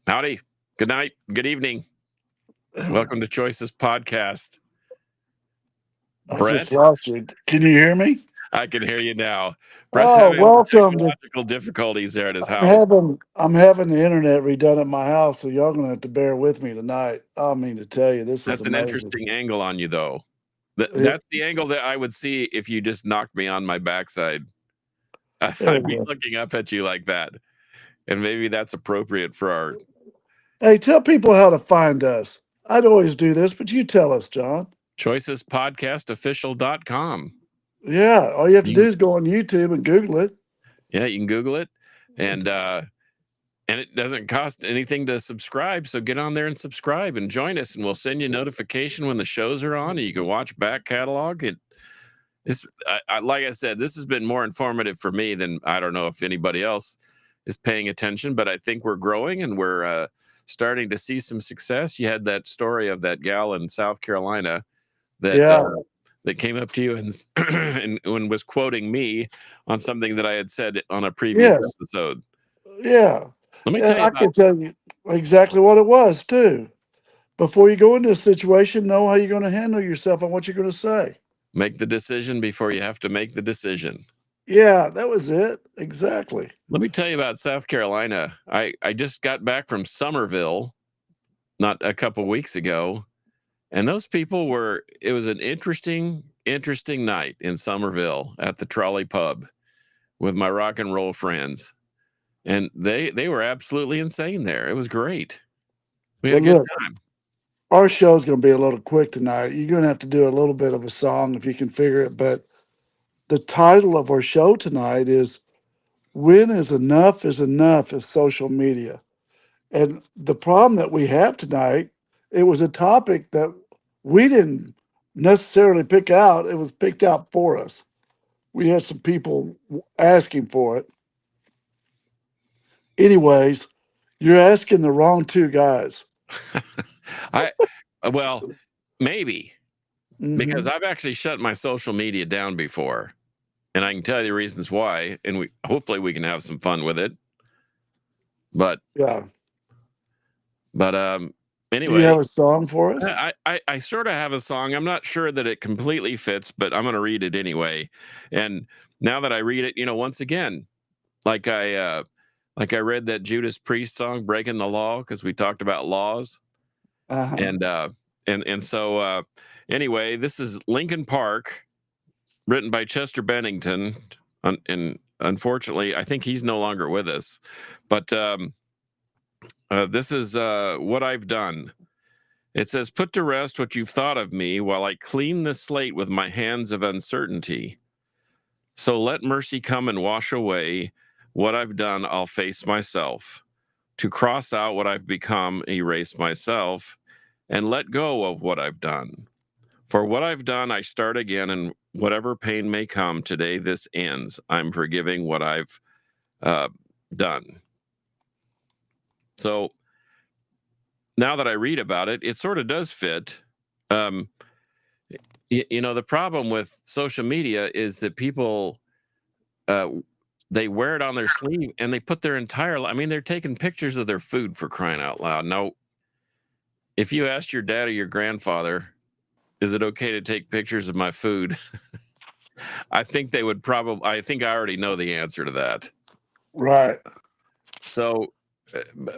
Howdy. Good night. Good evening. Welcome to Choices Podcast. I just Brett, lost you. Can you hear me? I can hear you now. Brett's Oh, having welcome. technological difficulties there at his I'm house. having the internet redone at my house, so y'all gonna have to bear with me tonight. I mean to tell you, this is That's an amazing. interesting angle on you, though. It, That's the angle that I would see if you just knocked me on my backside. there we I'd be go. looking up at you like that. And maybe that's appropriate for our Hey, tell people how to find us. I'd always do this, but you tell us, John. choicespodcastofficial.com. Yeah, all you have to do You, is go on YouTube and Google it. yeah, you can Google it. And it doesn't cost anything to subscribe. So get on there and subscribe and join us, and we'll send you notification when the shows are on, and you can watch back catalog. Like I said, this has been more informative for me than I don't know if anybody else is paying attention, but I think we're growing and we're starting to see some success. You had that story of that gal in South Carolina that Yeah, that came up to you and was quoting me on something that I had said on a previous yes, episode. yeah. Let me tell And you I about can tell you exactly what it was too. Before you go into a situation, know how you're going to handle yourself and what you're going to say. make the decision before you have to make the decision. Yeah, that was it. Exactly. Let me tell you about South Carolina. I just got back from Somerville not a couple weeks ago, and those people it was an interesting night in Somerville at the Trolley Pub with my rock and roll friends. And they were absolutely insane there. It was great. We had Well, a good look, time. our show's going to be a little quick tonight. You're going to have to do a little bit of a song if you can figure it. But the title of our show tonight is When is Enough is Social Media. And the problem that we have tonight, it was a topic that we didn't necessarily pick out. It was picked out for us. We had some people asking for it. Anyways, you're asking the wrong two guys. Well, maybe because Hmm. I've actually shut my social media down before, and I can tell you the reasons why, and hopefully we can have some fun with it. But Yeah. Do you anyway, have a song for us? I sort of have a song. I'm not sure that it completely fits, but I'm going to read it anyway. And now that I read it, once again, like I read that Judas Priest song, "Breaking the Law," because we talked about laws, Uh-huh. and so anyway, this is Lincoln Park, written by Chester Bennington, and unfortunately, I think he's no longer with us, but this is what I've done. It says, "Put to rest what you've thought of me while I clean the slate with my hands of uncertainty. So let mercy come and wash away what I've done. I'll face myself. To cross out what I've become, erase myself, and let go of what I've done. For what I've done, I start again, and whatever pain may come, today this ends. I'm forgiving what I've done." So now that I read about it, it sort of does fit. Um, the problem with social media is that people they wear it on their sleeve and they put their entire I mean, they're taking pictures of their food, for crying out loud. Now, if you asked your dad or your grandfather, is it okay to take pictures of my food? I think they would I think I already know the answer to that. Right. So,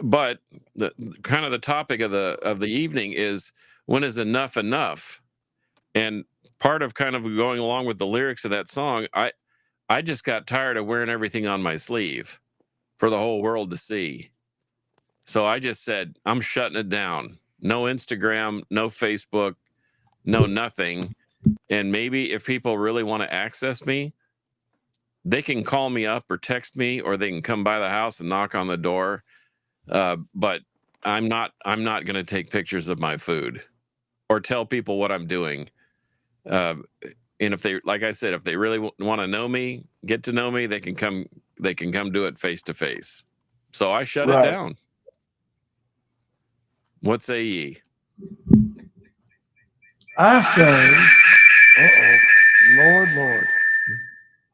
but the kind of the topic of the evening is, when is enough enough? And part of kind of going along with the lyrics of that song, I just got tired of wearing everything on my sleeve for the whole world to see. So I just said, I'm shutting it down. No Instagram, no Facebook, no nothing. And maybe if people really want to access me, they can call me up or text me, or they can come by the house and knock on the door. But I'm not going to take pictures of my food or tell people what I'm doing. And if they, like I said, if they really want to know me, get to know me, they can come do it face to face. So I shut it Right. down. What say ye? I say, uh-oh, Lord.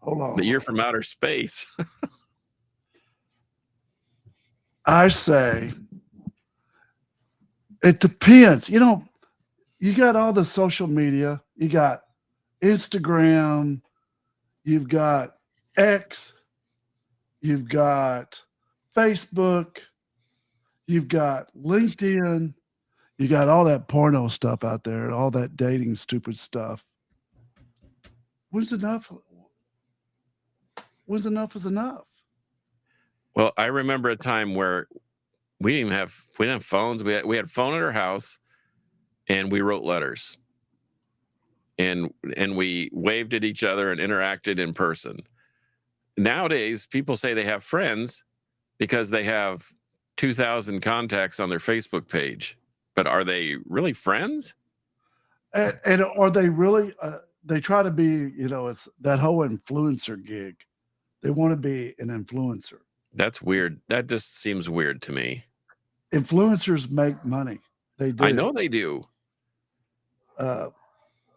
Hold on. That you're from outer space. I say, It depends. You got all the social media. You got Instagram. You've got X. You've got Facebook. You've got LinkedIn. You got all that porno stuff out there, all that dating stupid stuff. When's enough? When's enough is enough? Well, I remember a time where we didn't have phones. We had phone at our house, and we wrote letters, and we waved at each other and interacted in person. Nowadays, people say they have friends because they have 2,000 contacts on their Facebook page, but are they really friends? And are they really? They try to be. It's that whole influencer gig. They want to be an influencer. That's weird. That just seems weird to me. Influencers make money. They do. I know they do. I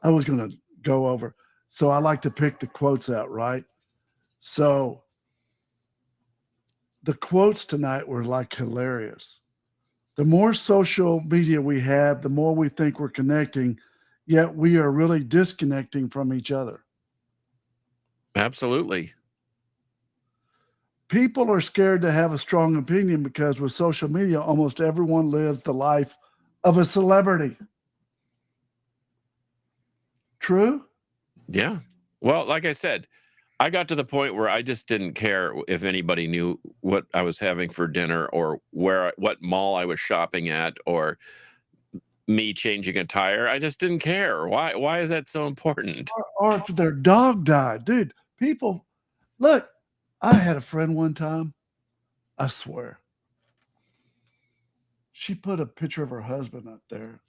was going to go over. So I like to pick the quotes out, right? So the quotes tonight were like hilarious. The more social media we have, the more we think we're connecting, yet we are really disconnecting from each other. Absolutely. People are scared to have a strong opinion because with social media, almost everyone lives the life of a celebrity. True? Yeah. Well, like I said, I got to the point where I just didn't care if anybody knew what I was having for dinner or what mall I was shopping at or me changing a tire. I just didn't care. Why is that so important? Or if their dog died. Dude, people, look, I had a friend one time, I swear. She put a picture of her husband up there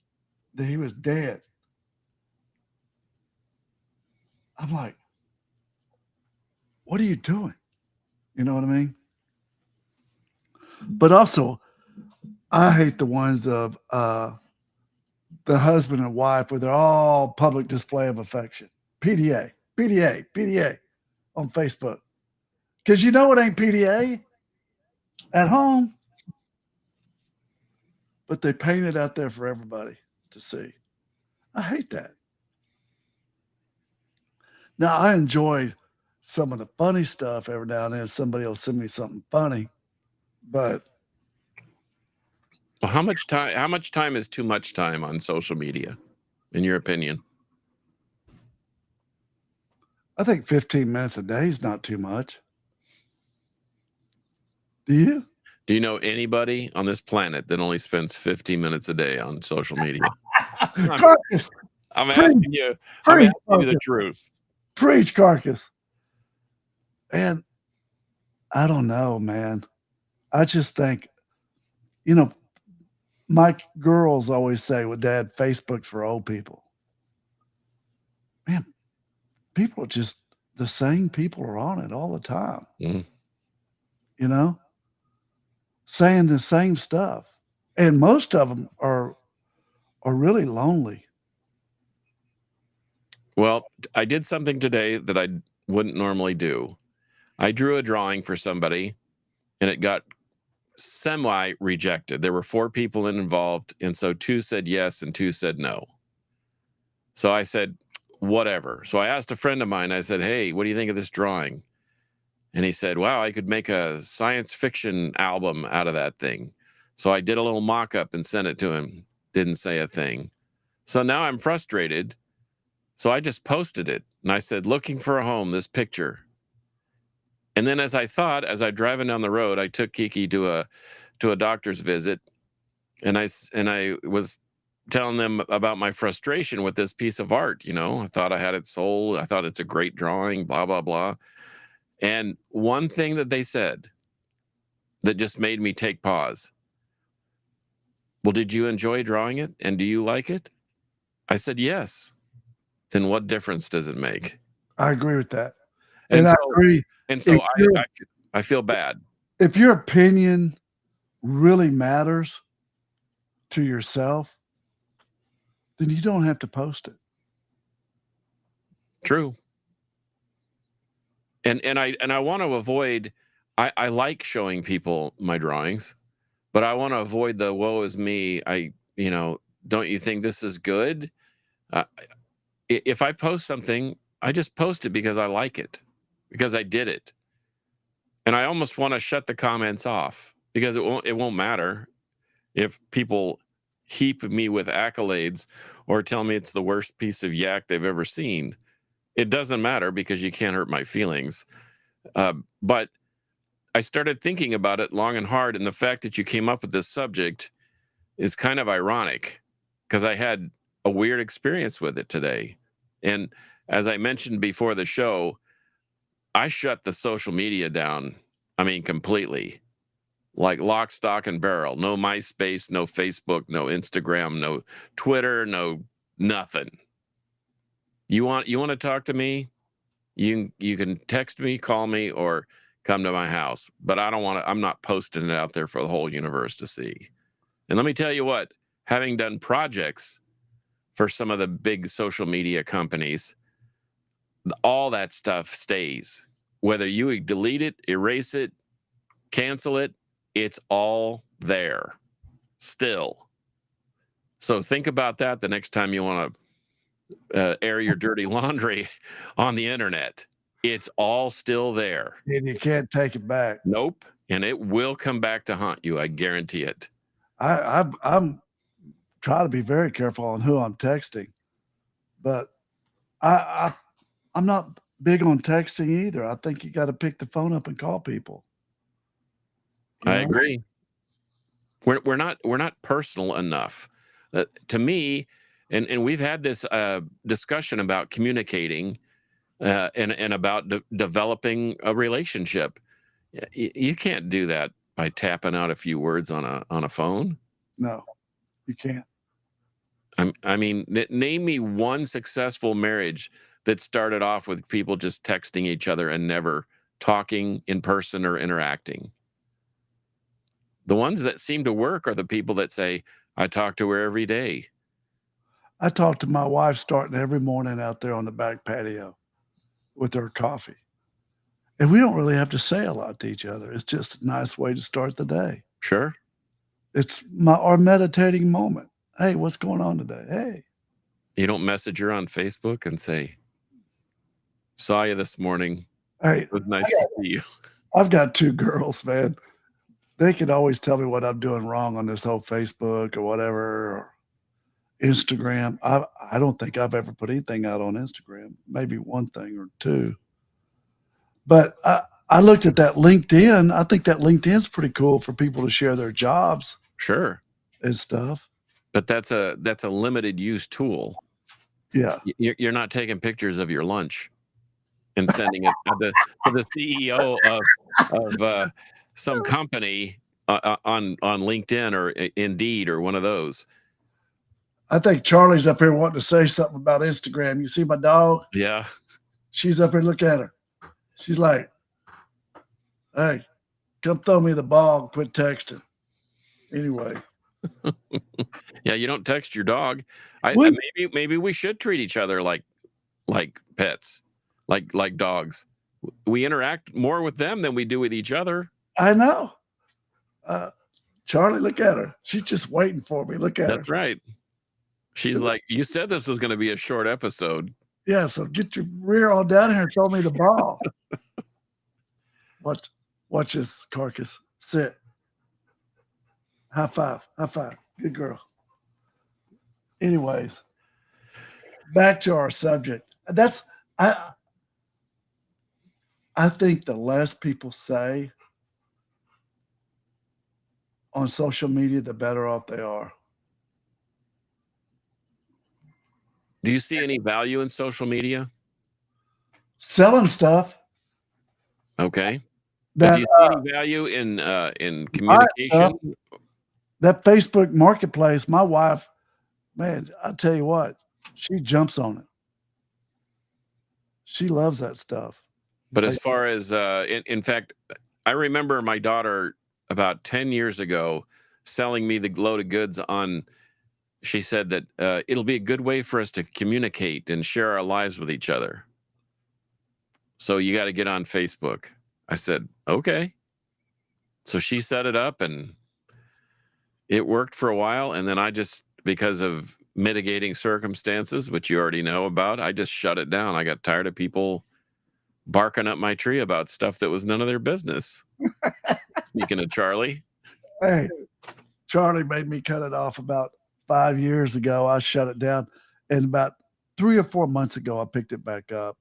that he was dead. I'm like, what are you doing? You know what I mean? But also, I hate the ones of the husband and wife where they're all public display of affection. PDA, PDA, PDA on Facebook. Because you know it ain't PDA at home. But they paint it out there for everybody to see. I hate that. Now, I enjoy some of the funny stuff every now and then. Somebody will send me something funny, but Well, how much time is too much time on social media, in your opinion? I think 15 minutes a day is not too much. Do you? Do you know anybody on this planet that only spends 15 minutes a day on social media? Carcass. I'm Preach, asking you. I'm preach, asking you the Carcass. truth. Preach, Carcass. And I don't know, man. I just think, my girls always say, well, Dad, Facebook's for old people. Man, people are just the same people are on it all the time. Mhm. Saying the same stuff. And most of them are really lonely. Well, I did something today that I wouldn't normally do. I drew a drawing for somebody, and it got semi rejected. There were 4 people involved, and so 2 said yes and 2 said no. So I said, whatever. So I asked a friend of mine, I said, hey, what do you think of this drawing? And he said, wow, I could make a science fiction album out of that thing. So I did a little mock up and sent it to him. Didn't say a thing. So now I'm frustrated. So I just posted it and I said, looking for a home, this picture. And then as I driving down the road, I took Kiki to a doctor's visit, and I was telling them about my frustration with this piece of art. I thought I had it sold. I thought it's a great drawing, blah, blah, blah. And one thing that they said that just made me take pause. Well, did you enjoy drawing it? And do you like it? I said, yes. Then what difference does it make? I agree with that. And I so, agree. and so I feel bad. If your opinion really matters to yourself, then you don't have to post it. True. And I want to avoid, I like showing people my drawings, but I want to avoid the woe is me. don't you think this is good? Uh, if I post something, I just post it because I like it, because I did it. And I almost want to shut the comments off because it won't matter if people heap me with accolades or tell me it's the worst piece of yak they've ever seen. It doesn't matter because you can't hurt my feelings. But I started thinking about it long and hard, and the fact that you came up with this subject is kind of ironic because I had a weird experience with it today. And as I mentioned before the show, I shut the social media down. I mean, completely, like lock, stock, and barrel. No MySpace, no Facebook, no Instagram, no Twitter, no nothing. You want to talk to me? You can text me, call me, or come to my house. But I don't want to. I'm not posting it out there for the whole universe to see. And let me tell you what, having done projects for some of the big social media companies, all that stuff stays. Whether you delete it, erase it, cancel it, it's all there still. So think about that the next time you want to air your dirty laundry on the internet. It's all still there. And you can't take it back. Nope. And it will come back to haunt you. I guarantee it. I'm trying to be very careful on who I'm texting, but I'm not big on texting either. I think you got to pick the phone up and call people. I agree. We're not personal enough. To me, and we've had this discussion about communicating and about developing a relationship. You can't do that by tapping out a few words on a phone. No, you can't. I mean, name me one successful marriage that started off with people just texting each other and never talking in person or interacting. The ones that seem to work are the people that say, I talk to her every day. I talk to my wife starting every morning out there on the back patio with her coffee. And we don't really have to say a lot to each other. It's just a nice way to start the day. Sure. It's our meditating moment. Hey, what's going on today? Hey. You don't message her on Facebook and say, saw you this morning. Hey, it was nice to see you. I've got 2 girls, man. They can always tell me what I'm doing wrong on this whole Facebook or whatever, or Instagram. I don't think I've ever put anything out on Instagram, maybe one thing or 2. But I looked at that LinkedIn. I think that LinkedIn's pretty cool for people to share their jobs. Sure. And stuff. But that's a limited use tool. Yeah. You're not taking pictures of your lunch and sending it to the CEO of some company on LinkedIn or Indeed or one of those. I think Charlie's up here wanting to say something about Instagram. You see my dog? Yeah. She's up here. Look at her. She's like, hey, come throw me the ball and quit texting. Anyway. Yeah, you don't text your dog. Maybe we should treat each other like pets, like dogs. We interact more with them than we do with each other. I know. Charlie, look at her. She's just waiting for me. Look at her. That's right. She's like, you said this was going to be a short episode. Yeah, so get your rear on down here and throw me the ball. Watch this, Carcass. Sit. High five. High five. Good girl. Anyways, back to our subject. I think the less people say on social media, the better off they are. Do you see any value in social media? Selling stuff. Okay. Do you see any value in communication? That Facebook Marketplace, my wife, man, I tell you what, she jumps on it. She loves that stuff. But as far as, in fact, I remember my daughter about 10 years ago selling me the load of goods on, she said that it'll be a good way for us to communicate and share our lives with each other. So you got to get on Facebook. I said, okay. So she set it up and it worked for a while. And then I just because of mitigating circumstances, which you already know about, I just shut it down. I got tired of people barking up my tree about stuff that was none of their business. Speaking of Charlie. Hey, Charlie made me cut it off about 5 years ago. I shut it down, and about 3 or 4 months ago, I picked it back up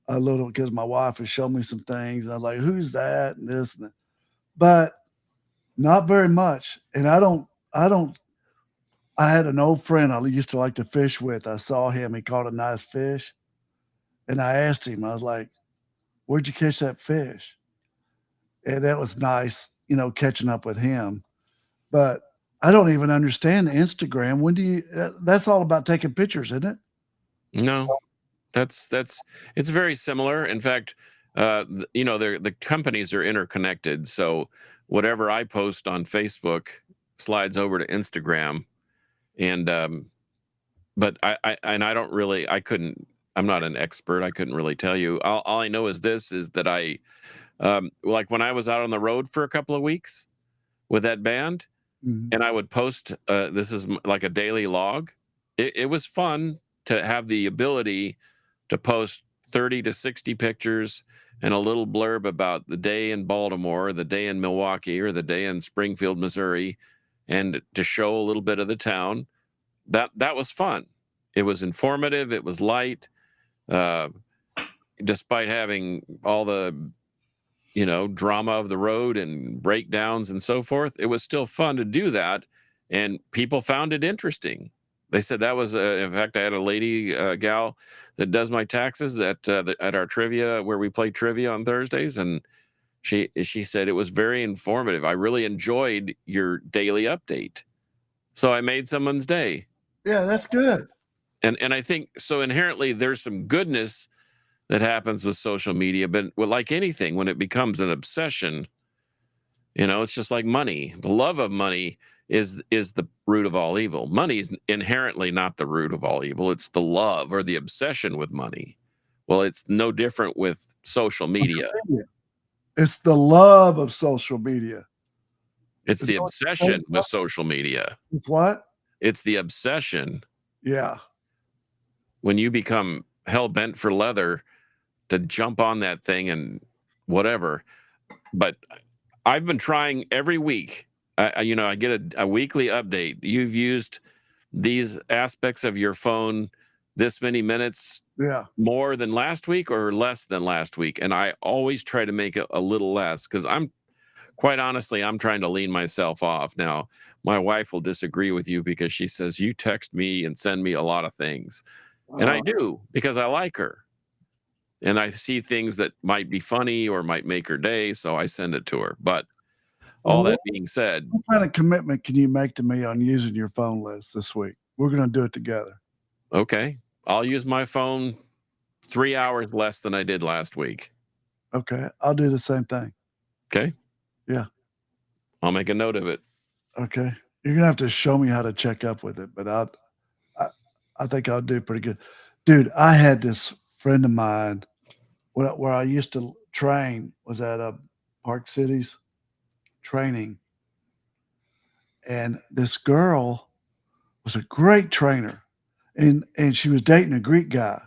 a little because my wife has shown me some things, and I was like, "Who's that?" and this and that. But not very much. And I had an old friend I used to like to fish with. I saw him. He caught a nice fish, and I asked him. I was like, "Where'd you catch that fish?" And that was nice, catching up with him. But I don't even understand Instagram. When do you? That's all about taking pictures, isn't it? No, that's it's very similar. In fact, the companies are interconnected. So whatever I post on Facebook slides over to Instagram, and but I don't really, I'm not an expert. I couldn't really tell you. All I know is this is that like when I was out on the road for a couple of weeks with that band, Mhm. and I would post, this is like a daily log. It was fun to have the ability to post 30 to 60 pictures and a little blurb about the day in Baltimore, the day in Milwaukee, or the day in Springfield, Missouri, and to show a little bit of the town. That was fun. It was informative. It was light. Uh, Despite having all the drama of the road and breakdowns and so forth, it was still fun to do that, and people found it interesting. They said that was, in fact, I had a lady gal that does my taxes at our trivia, where we play trivia on Thursdays, and she said it was very informative. I really enjoyed your daily update, so I made someone's day. Yeah, that's good. And I think so inherently there's some goodness that happens with social media, but like anything, when it becomes an obsession, it's just like money. The love of money is the root of all evil. Money is inherently not the root of all evil. It's the love or the obsession with money. Well, it's no different with social media. It's the love of social media. It's Is the that what you're saying? obsession with social media. It's what? It's the obsession Yeah. when you become hell bent for leather to jump on that thing and whatever. But I've been trying every week. I get a weekly update. You've used these aspects of your phone this many minutes Yeah. more than last week or less than last week, and I always try to make it a little less, because quite honestly, I'm trying to lean myself off. Now, my wife will disagree with you because she says you text me and send me a lot of things, and I Uh, do, because I like her. And I see things that might be funny or might make her day, so I send it to her. But all well, that being said, what kind of commitment can you make to me on using your phone list this week? We're going to do it together. okay, I'll use my phone 3 hours less than I did last week. Okay. I'll do the same thing. Okay? Yeah. I'll make a note of it. Okay. You're going to have to show me how to check up with it, but I think I'll do pretty good. Dude, I had this friend of mine where I used to train, was at Park Cities training. And this girl was a great trainer, and she was dating a Greek guy.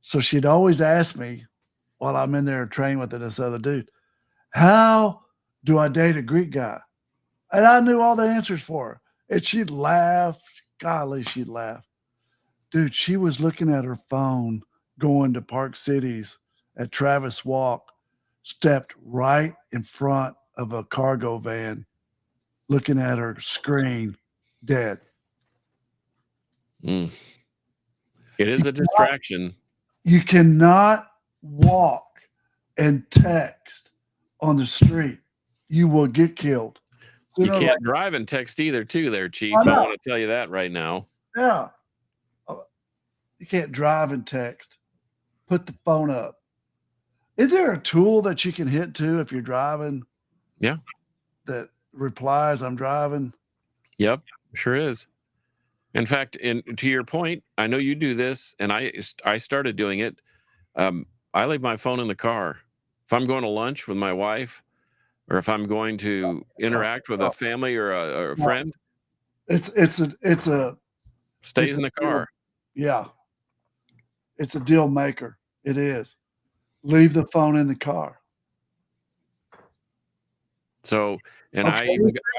So she'd always ask me while I'm in there training with this other dude, how do I date a Greek guy? And I knew all the answers for her. And she'd laugh. Golly, she'd laugh. Dude, she was looking at her phone going to Park Cities at Travis Walk, stepped right in front of a cargo van, looking at her screen, dead. Mm. It is a distraction. You cannot walk and text on the street. You will get killed. You can't drive and text either, too, there, Chief. I want to tell you that right now. Yeah. You can't drive and text. Put the phone up. Is there a tool that you can hit too if you're driving? Yeah. That replies, I'm driving? Yep, sure is. In fact, to your point, I know you do this, and I started doing it. I leave my phone in the car. If I'm going to lunch with my wife, or if I'm going to interact with a family or a friend, It's a Stays it's in a the deal. car. Yeah, it's a deal maker. It is. Leave the phone in the car. So, and Okay, I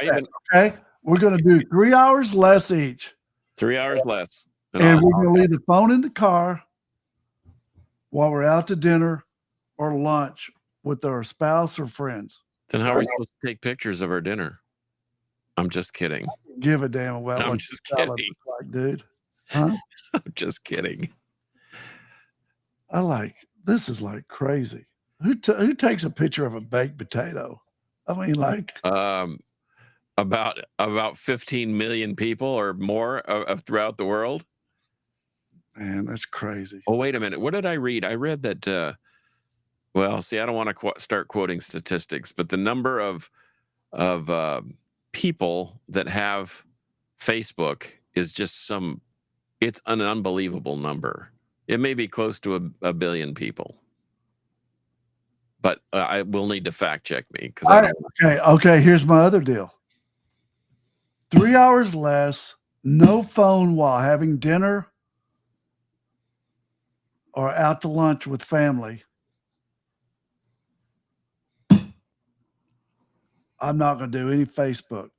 even okay. We're going to do 3 hours less each, 3 hours less. and we're going to leave the phone in the car while we're out to dinner or lunch with our spouse or friends. Then how are we supposed to take pictures of our dinner? I'm just kidding. Give a damn about I'm what just your salad kidding. looks like, dude. Huh? I'm just kidding. This is like crazy. Who takes a picture of a baked potato? I mean, like, About 15 million people or more of throughout the world. man, that's crazy. Oh, wait a minute. What did I read? I read that. Well, see, I don't want to start quoting statistics, but the number of people that have Facebook is just it's an unbelievable number. It may be close to a billion people, but I will need to fact check me because Okay. Here's my other deal. 3 hours less, no phone while having dinner or out to lunch with family. I'm not going to do any Facebook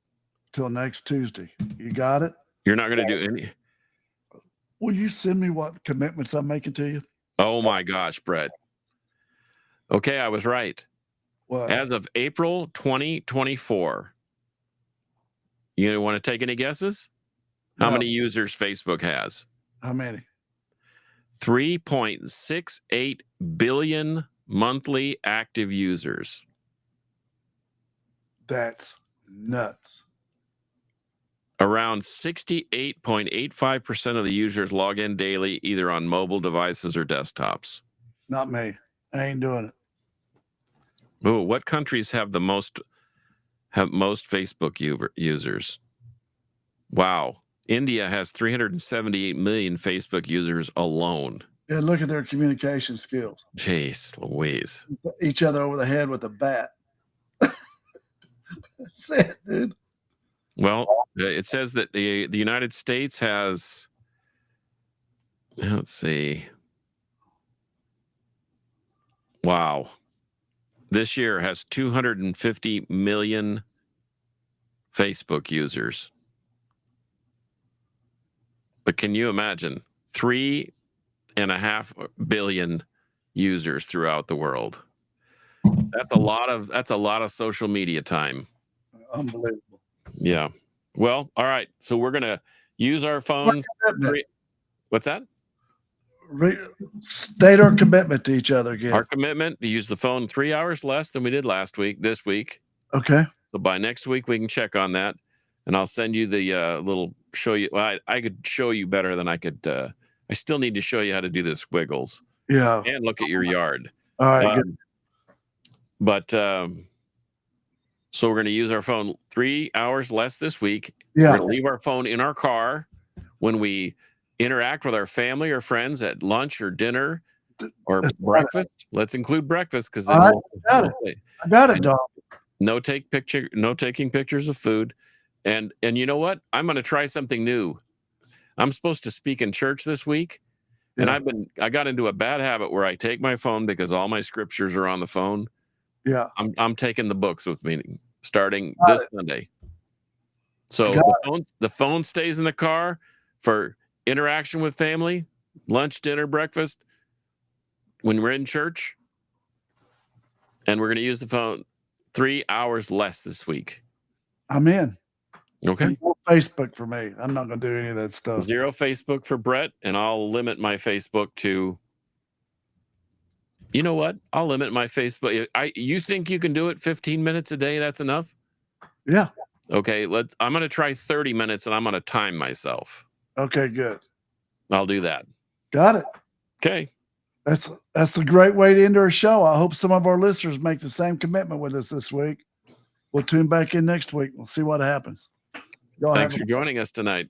till next Tuesday. You got it? you're not going to do any. Will you send me what commitments I'm making to you? Oh my gosh, Brett. Okay, I was right. What? As of April 2024, you want to take any guesses? How No. many users Facebook has? How many? 3.68 billion monthly active users. That's nuts. Around 68.85% of the users log in daily, either on mobile devices or desktops. Not me. I ain't doing it. Oh, what countries have most Facebook users? Wow. India has 378 million Facebook users alone. Yeah, look at their communication skills. Jeez Louise. Each other over the head with a bat. That's it, dude. Well, it says that the United States has, let's see. Wow. This year has 250 million Facebook users. But can you imagine 3.5 billion users throughout the world? That's a lot of social media time. Unbelievable. Yeah. Well, all right. So we're gonna use our phones. What's that? State our commitment to each other again. Our commitment to use the phone 3 hours less than we did this week. Okay. So by next week we can check on that, and I'll send you the little show you. Well, I could show you better than I could. I still need to show you how to do the squiggles. Yeah. And look at your yard. All right. Good. But so we're going to use our phone 3 hours less this week. Yeah. We're going to leave our phone in our car when we interact with our family or friends at lunch or dinner or breakfast. Let's include breakfast because I got it, dog. No taking pictures of food. And you know what? I'm going to try something new. I'm supposed to speak in church this week. Yeah. And I got into a bad habit where I take my phone because all my scriptures are on the phone. Yeah. I'm taking the books with me starting this Sunday. So the phone stays in the car for interaction with family, lunch, dinner, breakfast, when we're in church. And we're going to use the phone 3 hours less this week. I'm in. Okay. No Facebook for me. I'm not going to do any of that stuff. 0 Facebook for Brett, and I'll limit my Facebook to. You know what? I'll limit my Facebook. You think you can do it 15 minutes a day? That's enough? Yeah. Okay, I'm going to try 30 minutes and I'm going to time myself. Okay, good. I'll do that. Got it. Okay. That's a great way to end our show. I hope some of our listeners make the same commitment with us this week. We'll tune back in next week. We'll see what happens. Thanks for joining us tonight.